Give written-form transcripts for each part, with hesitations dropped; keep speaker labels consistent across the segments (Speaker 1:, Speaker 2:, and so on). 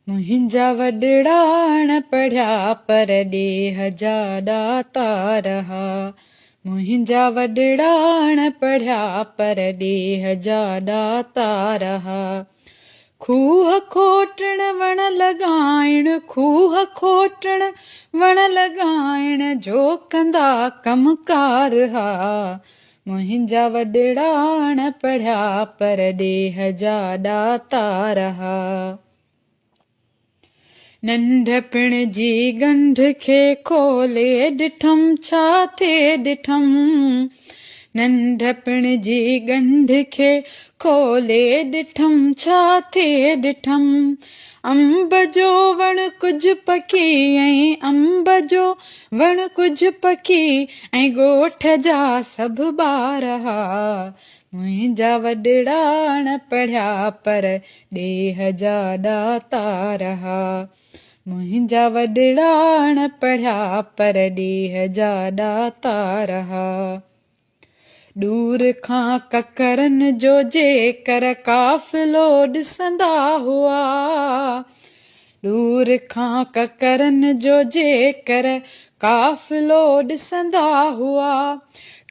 Speaker 1: मुंहिंजा वॾड़ाण पढ़िया पर ॾेह जा ॾाता रहा। मुंहिंजा वॾड़ाण पढ़िया पर ॾेह जा ॾाता रहा। खूह खोटण वण लॻाइण, खूह खोटण वण लॻाइण जो कंदा कमकार हा। मुंहिंजा वॾड़ाण पढ़िया पर ॾेह जा ॾाता रहा। नंढपिण जी गंढ खे खोले ॾिठम छा थिए ॾिठम। नंढपिण जी गंढ खे खोले ॾिठम छा थिए ॾिठम। अंब जो वण कुझ पकी ऐं अंब जो वण कुझ पकी ऐं ॻोठ जा सभु ॿार हा। मुंहिंजा वॾड़ाण पढ़िया पर ॾेह जा ॾाता रहा। मुंहिंजा वॾड़ाण पढ़िया पर ॾेह जा ॾाता रहा। दूर खां ककरनि जो जेकर काफ़िलो ॾिसंदा हुआ। दूर खां ककरनि जो जेकर काफ़िलो ॾिसंदा हुआ।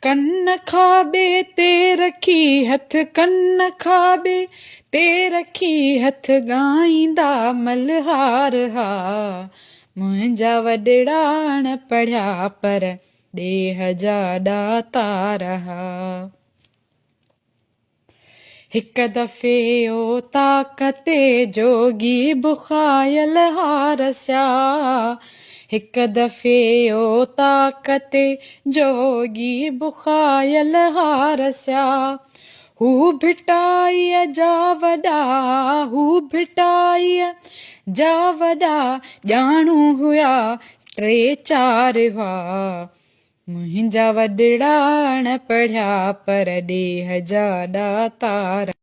Speaker 1: कन खाॿे ते रखी हथ, कन खाॿे ते रखी हथ ॻाईंदा मल्हार हा। मुंहिंजा वॾड़ाण पढ़िया पर ॾेह जा ॾाता रहा। हिक दफ़े ओ ताक़ते जोगी बुखायल हारसिया। हिक दफ़े ओ ताक़ते जोगी बुखायल हारसिया। हू भिटाईअ जा वॾा, हू भिटाईअ जा वॾा ॼाणू हुया टे चार हुआ। मुंहिंजा वॾड़ाण पढ़िया पर ॾेह जा ॾाता रहा।